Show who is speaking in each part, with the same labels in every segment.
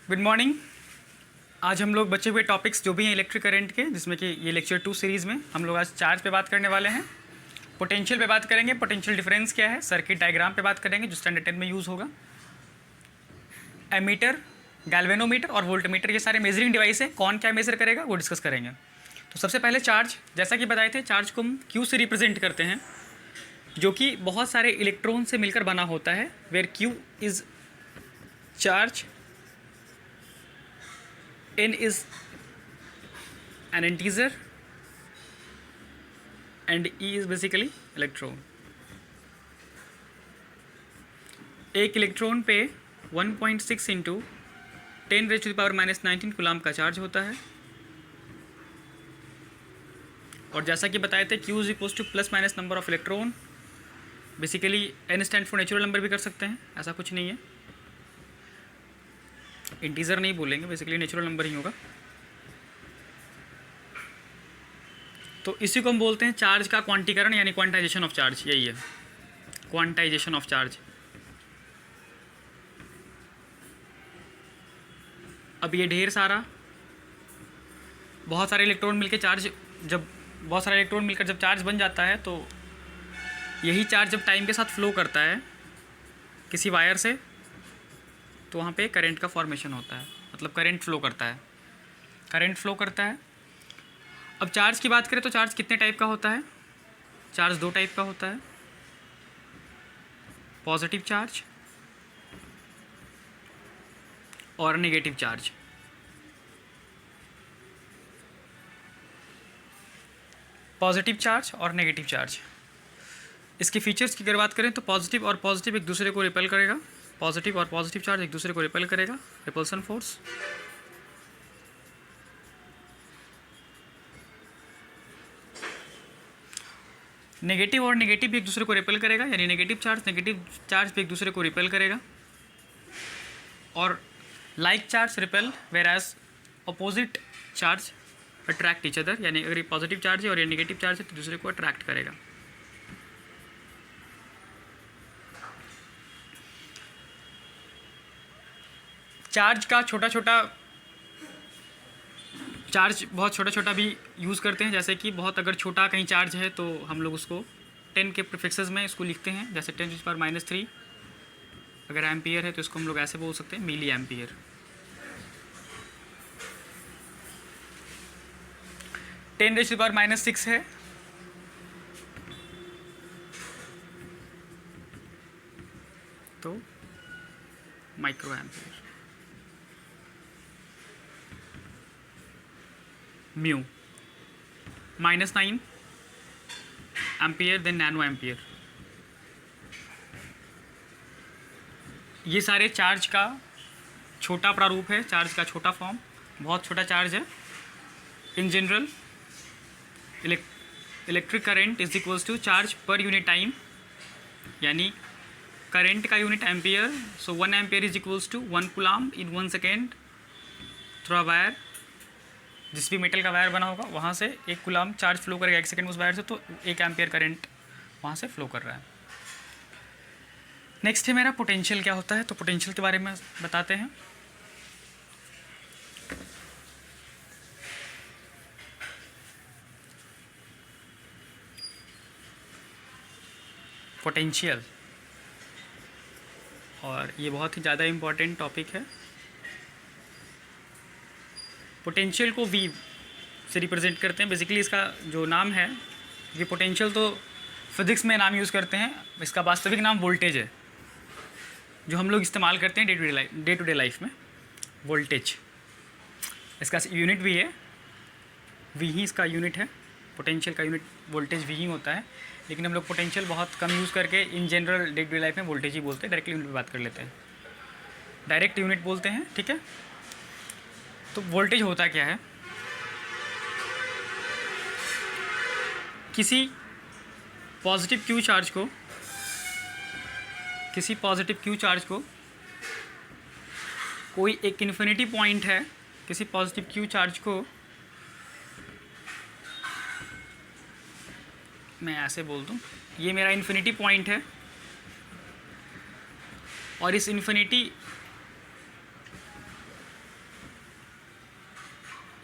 Speaker 1: Good morning. आज हम लोग बचे हुए टॉपिक्स जो भी हैं इलेक्ट्रिक करंट के, जिसमें कि ये लेक्चर 2 सीरीज़ में हम लोग आज चार्ज पे बात करने वाले हैं। पोटेंशियल पे बात करेंगे, पोटेंशियल डिफरेंस क्या है, सर्किट डायग्राम पे बात करेंगे जो स्टैंडर्ड 10 में यूज़ होगा। एमीटर, गैल्वेनोमीटर और वोल्टमीटर ये सारे मेजरिंग डिवाइस है। कौन क्या मेजर करेगा वो डिस्कस करेंगे। तो सबसे पहले चार्ज, जैसा कि बताए थे, चार्ज को हम क्यू से रिप्रेजेंट करते हैं, जो कि बहुत सारे इलेक्ट्रॉन से मिलकर बना होता है। Where Q is charge, n is an integer and E is basically electron। एक इलेक्ट्रॉन पे 1.6 इंटू 10⁻⁻19 कूलम्ब का चार्ज होता है। और जैसा कि बताए थे Q is equals two plus minus number of electron. Basically n stand for natural number भी कर सकते हैं, ऐसा कुछ नहीं है, इंटीजर नहीं बोलेंगे, बेसिकली नेचुरल नंबर ही होगा। तो इसी को हम बोलते हैं चार्ज का क्वांटीकरण यानी क्वांटाइजेशन ऑफ चार्ज। यही है क्वांटाइजेशन ऑफ चार्ज। अब ये ढेर सारा बहुत सारे इलेक्ट्रॉन मिलकर जब चार्ज बन जाता है, तो यही चार्ज जब टाइम के साथ फ्लो करता है किसी वायर से, तो वहाँ पे करंट का फॉर्मेशन होता है, मतलब करंट फ्लो करता है। अब चार्ज की बात करें तो चार्ज कितने टाइप का होता है? चार्ज दो टाइप का होता है, पॉजिटिव चार्ज और नेगेटिव चार्ज। पॉजिटिव चार्ज और नेगेटिव चार्ज, इसके फीचर्स की अगर बात करें तो पॉजिटिव और पॉजिटिव एक दूसरे को रिपेल करेगा। पॉजिटिव और पॉजिटिव चार्ज एक दूसरे को रिपेल करेगा, रिपल्सन फोर्स। नेगेटिव और नेगेटिव भी एक दूसरे को रिपेल करेगा, यानी नेगेटिव चार्ज भी एक दूसरे को रिपेल करेगा। और like charge repel, whereas opposite charge attract each other, यानी अगर ये पॉजिटिव चार्ज है और ये नेगेटिव चार्ज है तो दूसरे को अट्रैक्ट करेगा। चार्ज का चार्ज बहुत छोटा छोटा भी यूज़ करते हैं, जैसे कि बहुत अगर छोटा कहीं चार्ज है तो हम लोग उसको 10 के प्रीफिक्सेस में इसको लिखते हैं, जैसे 10⁻³ अगर एम्पियर है तो इसको हम लोग ऐसे बोल सकते हैं, मिली एम्पियर। 10⁻⁻6 है तो micro ampere. Mu -9 ampere, then nano ampere. ये सारे चार्ज का छोटा प्रारूप है, चार्ज का छोटा फॉर्म, बहुत छोटा चार्ज है। In general electric current is equals to charge per unit time, यानी करंट का unit ampere. So 1 ampere is equals to 1 coulomb in 1 second through a wire. जिस भी मेटल का वायर बना होगा वहाँ से 1 कूलम्ब चार्ज फ्लो करेगा 1 सेकेंड उस वायर से, तो 1 एम्पियर करंट वहाँ से फ्लो कर रहा है। नेक्स्ट है मेरा पोटेंशियल क्या होता है, तो पोटेंशियल के बारे में बताते हैं। पोटेंशियल, और ये बहुत ही ज़्यादा इम्पॉर्टेंट टॉपिक है। पोटेंशियल को V से रिप्रेजेंट करते हैं। बेसिकली इसका जो नाम है, ये पोटेंशियल तो फिज़िक्स में नाम यूज़ करते हैं, इसका वास्तविक नाम वोल्टेज है, जो हम लोग इस्तेमाल करते हैं डे टू डे लाइफ में। वोल्टेज इसका यूनिट भी है, V ही इसका यूनिट है। पोटेंशियल का यूनिट वोल्टेज V ही होता है, लेकिन हम लोग पोटेंशियल बहुत कम यूज़ करके in general day to day life में वोल्टेज ही बोलते हैं। डायरेक्ट यूनिट पर बात कर लेते हैं, डायरेक्ट यूनिट बोलते हैं, ठीक है। तो वोल्टेज होता क्या है? किसी पॉजिटिव क्यू चार्ज को कोई एक इन्फिनिटी पॉइंट है, किसी पॉजिटिव क्यू चार्ज को मैं ऐसे बोल दूं, ये मेरा इन्फिनिटी पॉइंट है, और इस इन्फिनिटी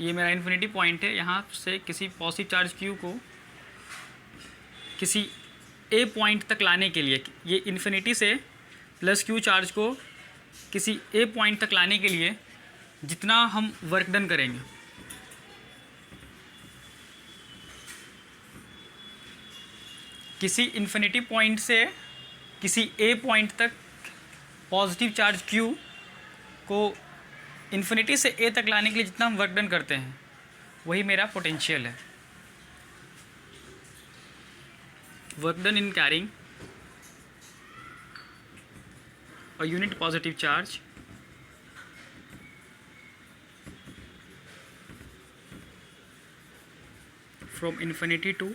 Speaker 1: ये मेरा इन्फिनिटी पॉइंट है, यहाँ से किसी पॉजिटिव चार्ज क्यू को किसी ए पॉइंट तक लाने के लिए, ये इन्फिनिटी से प्लस क्यू चार्ज को किसी ए पॉइंट तक लाने के लिए जितना हम वर्क डन करेंगे, किसी इन्फिनिटी पॉइंट से किसी ए पॉइंट तक पॉजिटिव चार्ज क्यू को इन्फिनिटी से ए तक लाने के लिए जितना हम वर्क डन करते हैं वही मेरा पोटेंशियल है। Work done in carrying a unit positive charge from infinity to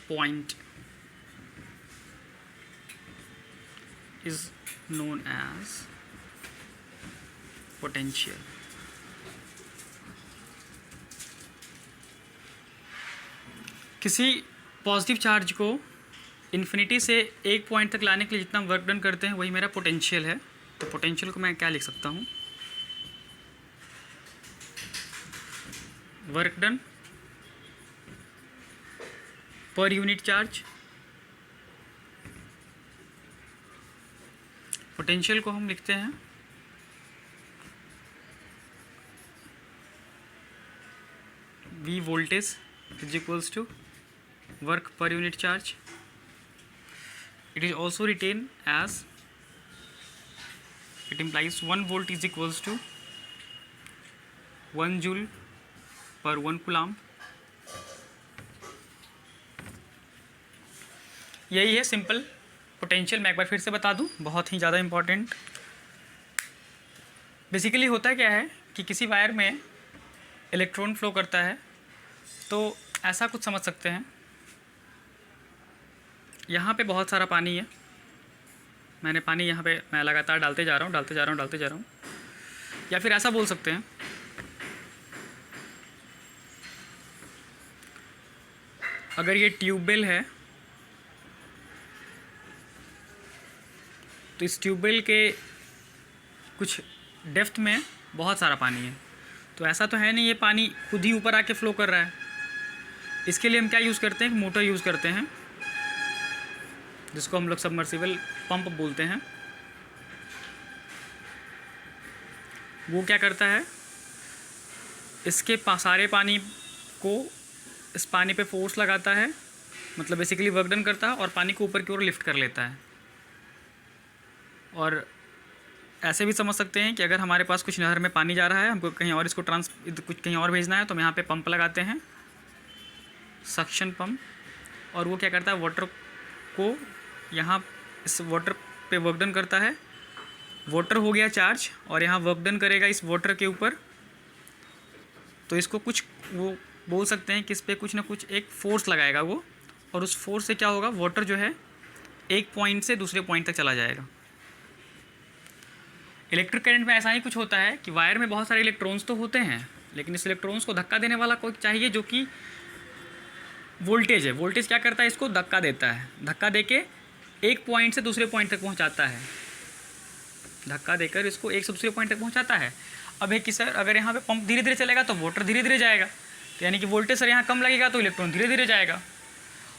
Speaker 1: point is known as potential. किसी पॉजिटिव चार्ज को इन्फिनिटी से एक पॉइंट तक लाने के लिए जितना वर्क डन करते हैं वही मेरा पोटेंशियल है। तो पोटेंशियल को मैं क्या लिख सकता हूँ, work done per unit charge. Potential को हम लिखते हैं V voltage is equals to work per unit charge. It is also written as, it implies 1 volt is equals to 1 joule per 1 coulomb. यही है सिंपल पोटेंशियल। मैं एक बार फिर से बता दूं, बहुत ही ज़्यादा इम्पॉर्टेंट। बेसिकली होता क्या है कि किसी वायर में इलेक्ट्रॉन फ्लो करता है, तो ऐसा कुछ समझ सकते हैं, यहाँ पे बहुत सारा पानी है, मैंने पानी यहाँ पे मैं लगातार डालते जा रहा हूँ। या फिर ऐसा बोल सकते हैं, अगर ये ट्यूबवेल है तो इस ट्यूबवेल के कुछ डेप्थ में बहुत सारा पानी है। तो ऐसा तो है नहीं ये पानी खुद ही ऊपर आके फ्लो कर रहा है। इसके लिए हम क्या यूज़ करते हैं, मोटर यूज़ करते हैं, जिसको हम लोग सबमर्सिबल पंप बोलते हैं। वो क्या करता है, इसके सारे पानी को इस पानी पे फोर्स लगाता है, मतलब बेसिकली वर्क डन करता है और पानी को ऊपर की ओर लिफ्ट कर लेता है। और ऐसे भी समझ सकते हैं कि अगर हमारे पास कुछ नहर में पानी जा रहा है, हमको कहीं और इसको कुछ कहीं और भेजना है, तो हम यहाँ पे पंप लगाते हैं, सक्शन पंप, और वो क्या करता है, वाटर को यहाँ इस वाटर पे वर्क डन करता है। वाटर हो गया चार्ज और यहाँ वर्क डन करेगा इस वाटर के ऊपर। तो इसको कुछ वो बोल सकते हैं कि इस पर कुछ ना कुछ एक फोर्स लगाएगा वो, और उस फोर्स से क्या होगा, वाटर जो है एक पॉइंट से दूसरे पॉइंट तक चला जाएगा। इलेक्ट्रिक करंट में ऐसा ही कुछ होता है कि वायर में बहुत सारे इलेक्ट्रॉन्स तो होते हैं, लेकिन इस इलेक्ट्रॉन्स को धक्का देने वाला कोई चाहिए, जो कि वोल्टेज है। वोल्टेज क्या करता है, इसको धक्का देता है, धक्का देके एक पॉइंट से दूसरे पॉइंट तक पहुंचाता है, धक्का देकर इसको एक से दूसरे पॉइंट तक पहुंचाता है। अब है कि सर अगर यहाँ पे पंप धीरे धीरे चलेगा तो वाटर धीरे धीरे जाएगा, तो यानी कि वोल्टेज सर यहाँ कम लगेगा तो इलेक्ट्रॉन धीरे धीरे जाएगा।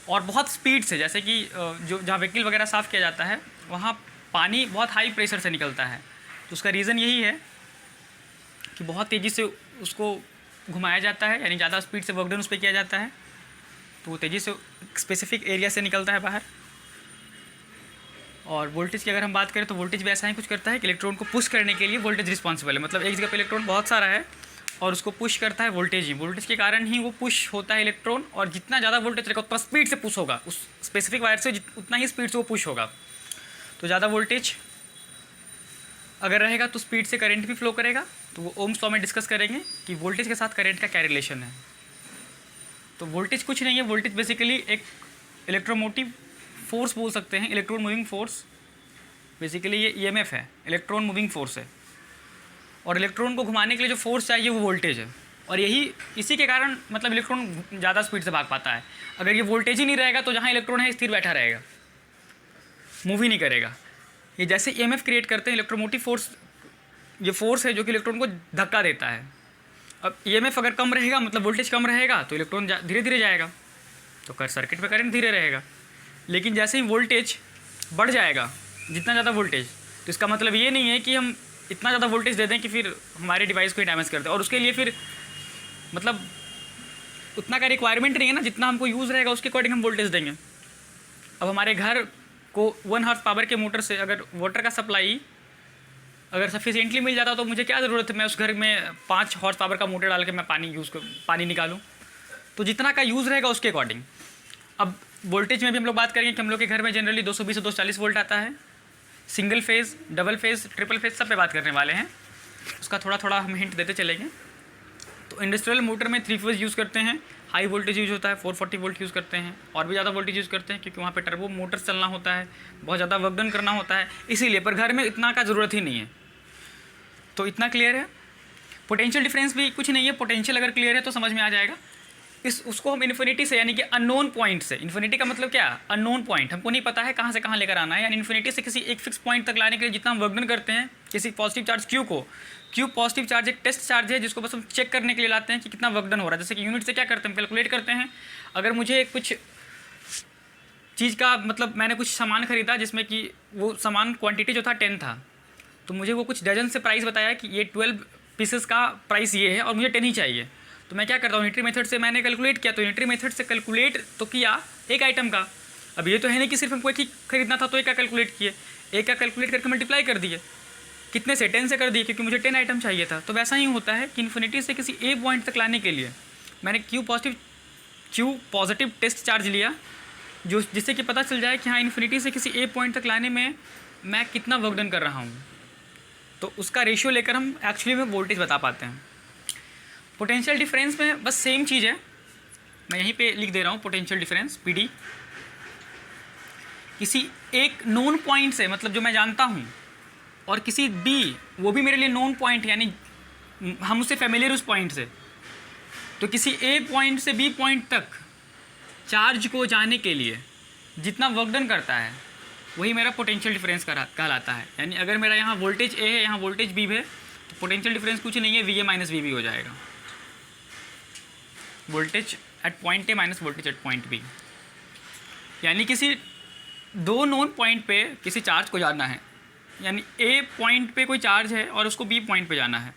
Speaker 1: और बहुत स्पीड से, जैसे कि जो जहाँ व्हीकल वगैरह साफ़ किया जाता है वहाँ पानी बहुत हाई प्रेशर से निकलता है। तो उसका रीज़न यही है कि बहुत तेज़ी से उसको घुमाया जाता है, यानी ज़्यादा स्पीड से वर्क डन उस पर किया जाता है, तो वो तेज़ी से स्पेसिफिक एरिया से निकलता है बाहर। और वोल्टेज की अगर हम बात करें तो वोल्टेज भी ऐसा ही कुछ करता है कि इलेक्ट्रॉन को पुश करने के लिए वोल्टेज रिस्पॉन्सिबल है। मतलब एक जगह पे इलेक्ट्रॉन बहुत सारा है और उसको पुश करता है वोल्टेज ही, वोल्टेज के कारण ही वो पुश होता है इलेक्ट्रॉन। और जितना ज़्यादा वोल्टेज रहेगा उतना स्पीड से पुश होगा, उस स्पेसिफिक वायर से उतना ही स्पीड से वो पुश होगा। तो ज़्यादा वोल्टेज अगर रहेगा तो स्पीड से करंट भी फ्लो करेगा। तो वो ओम्स लॉ में डिस्कस करेंगे कि वोल्टेज के साथ करंट का क्या रिलेशन है। तो वोल्टेज कुछ नहीं है, वोल्टेज बेसिकली एक इलेक्ट्रोमोटिव फोर्स बोल सकते हैं, इलेक्ट्रॉन मूविंग फोर्स। बेसिकली ये ईएमएफ है, इलेक्ट्रॉन मूविंग फोर्स है, और इलेक्ट्रॉन को घुमाने के लिए जो फोर्स चाहिए वो वोल्टेज है। और यही इसी के कारण मतलब इलेक्ट्रॉन ज़्यादा स्पीड से भाग पाता है। अगर ये वोल्टेज ही नहीं रहेगा तो जहाँ इलेक्ट्रॉन है स्थिर बैठा रहेगा, मूव ही नहीं करेगा। ये जैसे EMF क्रिएट करते हैं इलेक्ट्रोमोटिव फोर्स, ये फोर्स है जो कि इलेक्ट्रॉन को धक्का देता है। अब EMF अगर कम रहेगा मतलब वोल्टेज कम रहेगा तो इलेक्ट्रॉन धीरे धीरे जाएगा, तो कर सर्किट में करंट धीरे रहेगा। लेकिन जैसे ही वोल्टेज बढ़ जाएगा, जितना ज़्यादा वोल्टेज, तो इसका मतलब ये नहीं है कि हम इतना ज़्यादा वोल्टेज दे दें कि फिर हमारे डिवाइस को ही डैमेज कर दें, और उसके लिए फिर मतलब उतना का रिक्वायरमेंट नहीं है ना, जितना हमको यूज़ रहेगा उसके अकॉर्डिंग हम वोल्टेज देंगे। अब हमारे घर को 1 हॉर्स पावर के मोटर से अगर वाटर का सप्लाई अगर सफिशिएंटली मिल जाता तो मुझे क्या ज़रूरत है मैं उस घर में 5 हॉर्स पावर का मोटर डाल के मैं पानी निकालूं। तो जितना का यूज़ रहेगा उसके अकॉर्डिंग। अब वोल्टेज में भी हम लोग बात करेंगे कि हम लोग के घर में जनरली 220 से 240 वोल्ट आता है। Single phase, double phase, triple phase सब पे बात करने वाले हैं, उसका थोड़ा थोड़ा हम हिंट देते चलेंगे। तो इंडस्ट्रियल मोटर में 3 फेज़ यूज़ करते हैं, हाई वोल्टेज यूज़ होता है, 440 वोल्ट यूज़ करते हैं, और भी ज़्यादा वोल्टेज यूज़ करते हैं क्योंकि वहाँ पे टर्बो मोटर्स चलना होता है, बहुत ज़्यादा वर्क डन करना होता है, इसीलिए। पर घर में इतना का ज़रूरत ही नहीं है। तो इतना क्लियर है। पोटेंशियल डिफरेंस भी कुछ नहीं है, पोटेंशियल अगर क्लियर है तो समझ में आ जाएगा। उसको हम इन्फिनिटी से, यानी कि अननोन पॉइंट से, इन्फिनिटी का मतलब क्या, अननोन पॉइंट, हमको नहीं पता है कहाँ से कहाँ लेकर आना है, यानी इन्फिनिटी से किसी एक फिक्स पॉइंट तक लाने के लिए जितना हम वर्क डन करते हैं किसी पॉजिटिव चार्ज Q को, Q पॉजिटिव चार्ज एक टेस्ट चार्ज है जिसको बस हम चेक करने के लिए लाते हैं कि कितना वर्क डन हो रहा है। जैसे कि यूनिट से क्या करते हैं, कैलकुलेट करते हैं। अगर मुझे कुछ चीज़ का मतलब मैंने कुछ सामान खरीदा जिसमें कि वो सामान क्वान्टिटी जो था 10 था, तो मुझे वो कुछ डजन से प्राइस बताया कि ये 12 पीसेस का प्राइस ये है और मुझे 10 ही चाहिए, तो मैं क्या करता हूँ, यूनिटरी मेथड से मैंने कैलकुलेट किया। तो यूनिटरी मेथड से कैलकुलेट तो किया एक आइटम का। अब ये तो है नहीं कि सिर्फ हमको एक ही खरीदना था तो एक का कैलकुलेट किए, एक का कैलकुलेट करके मल्टीप्लाई कर दिए, कितने से 10 से कर दिए क्योंकि मुझे 10 आइटम चाहिए था। तो वैसा ही होता है कि इन्फिनिटी से किसी ए पॉइंट तक लाने के लिए मैंने Q पॉजिटिव टेस्ट चार्ज लिया, जो जिससे कि पता चल जाए कि हाँ इन्फिनिटी से किसी ए पॉइंट तक लाने में मैं कितना वर्क डन कर रहा हूँ। तो उसका रेशियो लेकर हम एक्चुअली में वोल्टेज बता पाते हैं। पोटेंशियल डिफरेंस में बस सेम चीज़ है, मैं यहीं पे लिख दे रहा हूँ पोटेंशियल डिफरेंस PD। किसी एक नोन पॉइंट से, मतलब जो मैं जानता हूँ, और किसी B, वो भी मेरे लिए नोन पॉइंट है, यानी हम उससे फैमिलियर उस पॉइंट से, तो किसी A पॉइंट से B पॉइंट तक चार्ज को जाने के लिए जितना वर्क डन करता है वही मेरा पोटेंशियल डिफरेंस कहलाता है। यानी अगर मेरा यहाँ वोल्टेज A है, यहाँ वोल्टेज B है, तो पोटेंशियल डिफरेंस कुछ नहीं है, VA माइनस VB हो जाएगा। Voltage at point A minus voltage at point B, यानी किसी दो नोन पॉइंट पे किसी चार्ज को जाना है, यानी A पॉइंट पे कोई चार्ज है और उसको B पॉइंट पे जाना है,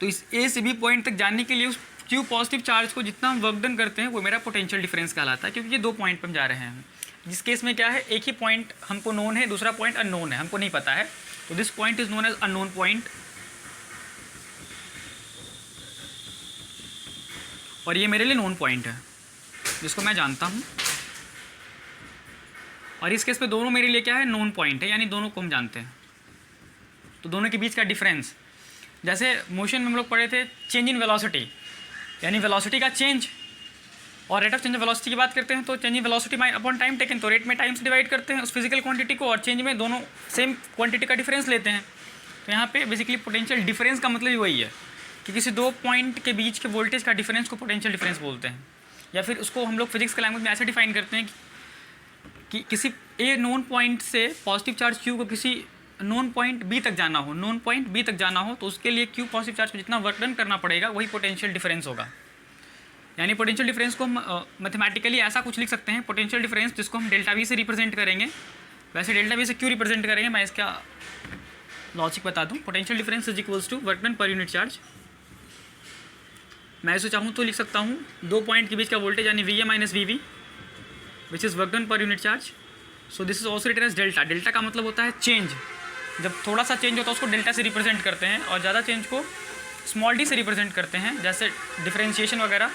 Speaker 1: तो इस A से B पॉइंट तक जाने के लिए उस Q पॉजिटिव चार्ज को जितना हम वर्क डन करते हैं वो मेरा पोटेंशियल डिफरेंस कहलाता है, क्योंकि ये 2 पॉइंट पर हम जा रहे हैं। जिस केस में क्या है, एक ही पॉइंट हमको नोन है, दूसरा पॉइंट अननोन है, हमको नहीं पता है, तो this point is known as unknown point. और ये मेरे लिए नोन पॉइंट है जिसको मैं जानता हूँ, और इस केस पे दोनों मेरे लिए क्या है, नोन पॉइंट है, यानी दोनों को हम जानते हैं। तो दोनों के बीच का डिफरेंस, जैसे मोशन में हम लोग पढ़े थे चेंज इन वेलोसिटी, यानी वेलोसिटी का चेंज, और rate of change of velocity की बात करते हैं तो change in velocity upon time taken, तो रेट में टाइम से डिवाइड करते हैं उस फिजिकल क्वांटिटी को, और चेंज में दोनों सेम क्वांटिटी का डिफरेंस लेते हैं। तो यहाँ पे बेसिकली पोटेंशियल डिफरेंस का मतलब वही है कि किसी 2 पॉइंट के बीच के वोल्टेज का डिफरेंस को पोटेंशियल डिफरेंस बोलते हैं, या फिर उसको हम लोग फिजिक्स के लैंग्वेज में ऐसे डिफाइन करते हैं कि किसी ए नोन पॉइंट से पॉजिटिव चार्ज Q को किसी नोन पॉइंट B तक जाना हो, नोन पॉइंट B तक जाना हो, तो उसके लिए Q पॉजिटिव चार्ज को जितना वर्क डन करना पड़ेगा वही पोटेंशियल डिफरेंस होगा। यानी पोटेंशियल डिफरेंस को हम मैथमेटिकली ऐसा कुछ लिख सकते हैं, पोटेंशियल डिफरेंस जिसको हम डेल्टा V से रिप्रेजेंट करेंगे। वैसे डेल्टा V से क्यों रिप्रेजेंट करेंगे मैं इसका लॉजिक बता दूं। Potential difference is equals to work done per unit charge. मैं इसे चाहूँ तो लिख सकता हूँ 2 पॉइंट के बीच का वोल्टेज, यानी VA minus VB which is work done per unit charge. So this is also written as delta. Delta का मतलब होता है चेंज, जब थोड़ा सा चेंज होता है उसको डेल्टा से रिप्रेजेंट करते हैं, और ज़्यादा चेंज को स्मॉल d से रिप्रेजेंट करते हैं, जैसे डिफरेंशिएशन वगैरह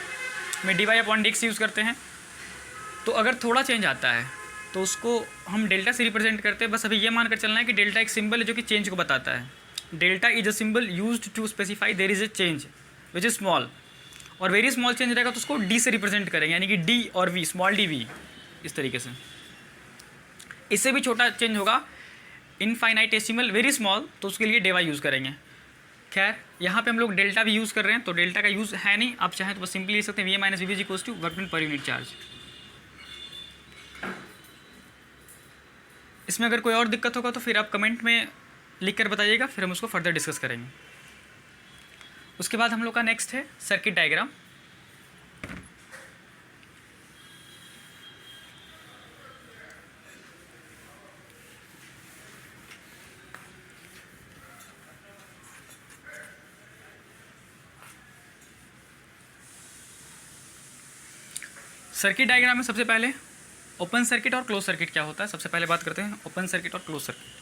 Speaker 1: में dy/dx यूज़ करते हैं। तो अगर थोड़ा चेंज आता है तो उसको हम डेल्टा से रिप्रेजेंट करते हैं। बस अभी ये मानकर चलना है कि डेल्टा एक सिंबल है जो कि चेंज को बताता है। Delta is a symbol used to specify there is a change which is small, और वेरी स्मॉल चेंज रहेगा तो उसको d से रिप्रेजेंट करेंगे, यानी कि d और v, स्मॉल dv, इस तरीके से। इससे भी छोटा चेंज होगा इनफाइनाइटेसिमल वेरी स्मॉल, तो उसके लिए डेवा यूज़ करेंगे। खैर यहाँ पे हम लोग डेल्टा भी यूज़ कर रहे हैं, तो डेल्टा का यूज़ है नहीं, आप चाहें तो बस सिंपली लिख सकते हैं VA minus VB equals to work done per unit charge. इसमें अगर कोई और दिक्कत होगा तो फिर आप कमेंट में लिख कर बताइएगा, फिर हम उसको फर्दर डिस्कस करेंगे। उसके बाद हम लोग का नेक्स्ट है सर्किट डायग्राम। सर्किट डायग्राम में सबसे पहले ओपन सर्किट और क्लोज सर्किट क्या होता है, सबसे पहले बात करते हैं ओपन सर्किट और क्लोज सर्किट।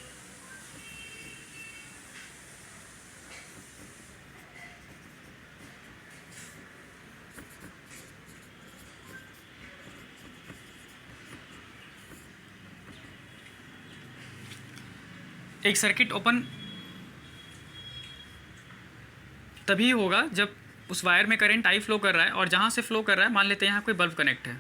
Speaker 1: एक सर्किट ओपन तभी होगा जब उस वायर में करंट आई फ्लो कर रहा है और जहाँ से फ्लो कर रहा है, मान लेते हैं यहाँ कोई बल्ब कनेक्ट है।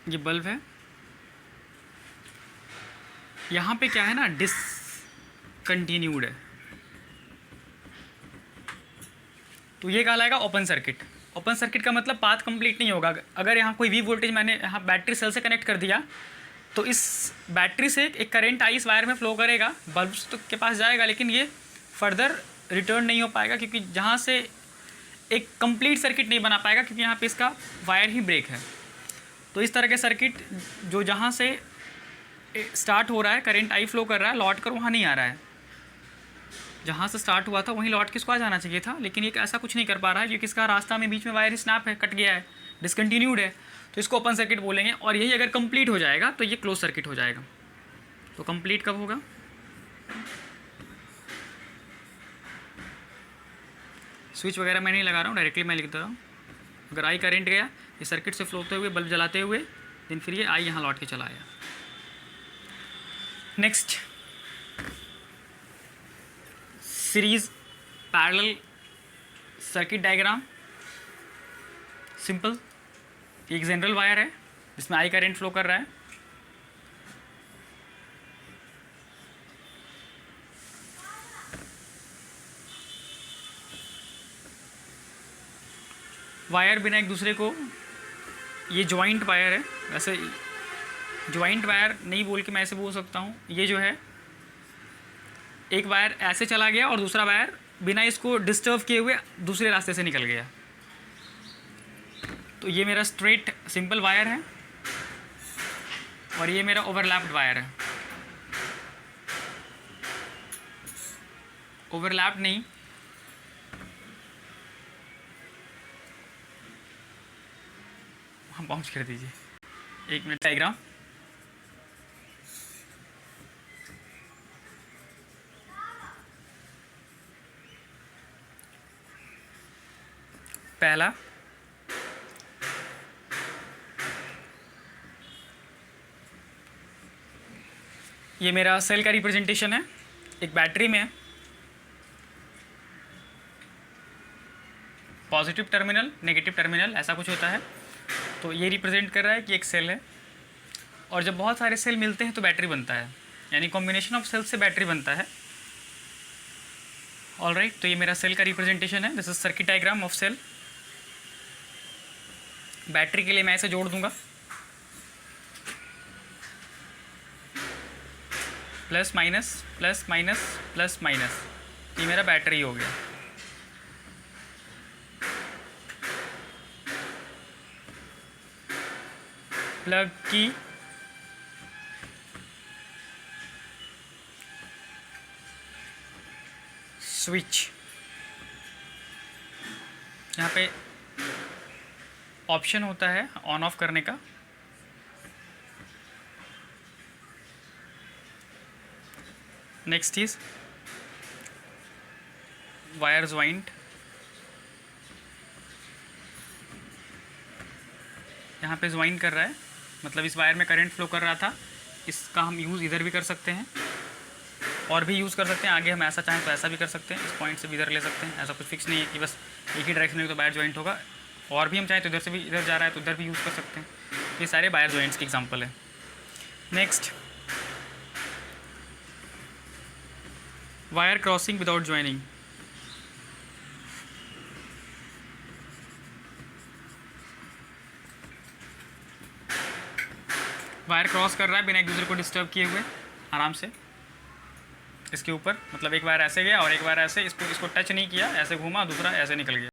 Speaker 1: ये बल्ब है, यहाँ पे क्या है ना, डिसकंटिन्यूड है, तो ये कहलाएगा ओपन सर्किट। ओपन सर्किट का मतलब पाथ कंप्लीट नहीं होगा। अगर यहाँ कोई वी वोल्टेज मैंने यहाँ बैटरी सेल से कनेक्ट कर दिया, तो इस बैटरी से एक करंट आई इस वायर में फ्लो करेगा, बल्ब तो के पास जाएगा, लेकिन ये फर्दर रिटर्न नहीं हो पाएगा, क्योंकि जहाँ से एक कंप्लीट सर्किट नहीं बना पाएगा, क्योंकि यहाँ पे इसका वायर ही ब्रेक है। तो इस तरह के सर्किट जो जहाँ से स्टार्ट हो रहा है, करंट आई फ्लो कर रहा है, लौट कर वहाँ नहीं आ रहा है, जहाँ से स्टार्ट हुआ था वहीं लौट के इसको आ जाना चाहिए था, लेकिन ये ऐसा कुछ नहीं कर पा रहा है, क्योंकि इसका रास्ता में बीच में वायर स्नैप है, कट गया है, डिसकंटिन्यूड है, तो इसको ओपन सर्किट बोलेंगे। और यही अगर कंप्लीट हो जाएगा तो ये क्लोज सर्किट हो जाएगा। तो कंप्लीट कब होगा, स्विच वगैरह मैं नहीं लगा रहा हूँ, डायरेक्टली मैं लिख दे रहा हूँ। अगर आई करंट गया ये सर्किट से फ्लो होते हुए बल्ब जलाते हुए, देन फिर ये आई यहाँ लौट के चला आया। Next, series parallel circuit diagram. Simple, एक जनरल वायर है जिसमें आई करंट फ्लो कर रहा है, वायर बिना एक दूसरे को, ये जॉइंट वायर है, वैसे जॉइंट वायर नहीं बोल के मैं ऐसे बोल सकता हूँ, ये जो है एक वायर ऐसे चला गया और दूसरा वायर बिना इसको डिस्टर्ब किए हुए दूसरे रास्ते से निकल गया। तो ये मेरा स्ट्रेट सिंपल वायर है और ये मेरा ओवरलैप्ड वायर है। ओवरलैप नहीं, हम पहुँच कर दीजिए, एक मिनट। डायग्राम पहला, ये मेरा सेल का रिप्रेजेंटेशन है। एक बैटरी में पॉजिटिव टर्मिनल, नेगेटिव टर्मिनल, ऐसा कुछ होता है। तो ये रिप्रेजेंट कर रहा है कि एक सेल है, और जब बहुत सारे सेल मिलते हैं तो बैटरी बनता है, यानी कॉम्बिनेशन ऑफ सेल से बैटरी बनता है। ऑलराइट, तो ये मेरा सेल का रिप्रेजेंटेशन है। This is circuit diagram of cell. Battery के लिए मैं ऐसे जोड़ दूंगा, plus minus plus minus plus minus, ये मेरा बैटरी हो गया। प्लग की स्विच, यहाँ पे ऑप्शन होता है ऑन ऑफ करने का। नेक्स्ट इज वायर ज्वाइंट, यहाँ पे ज्वाइन कर रहा है, मतलब इस वायर में करंट फ्लो कर रहा था, इसका हम यूज़ इधर भी कर सकते हैं और भी यूज़ कर सकते हैं। आगे हम ऐसा चाहें तो ऐसा भी कर सकते हैं, इस पॉइंट से भी इधर ले सकते हैं। ऐसा कुछ फिक्स नहीं है कि बस एक ही डायरेक्शन में तो वायर ज्वाइंट होगा, और भी हम चाहें तो इधर से भी, इधर जा रहा है तो इधर भी यूज़ कर सकते हैं। ये सारे वायर ज्वाइंट्स के एग्जांपल है। Next, wire crossing without joining. Wire cross कर रहा है बिना एक दूसरे को डिस्टर्ब किए हुए, आराम से इसके ऊपर। मतलब एक वायर ऐसे गया और एक वायर ऐसे, इसको टच नहीं किया, ऐसे घूमा, दूसरा ऐसे निकल गया।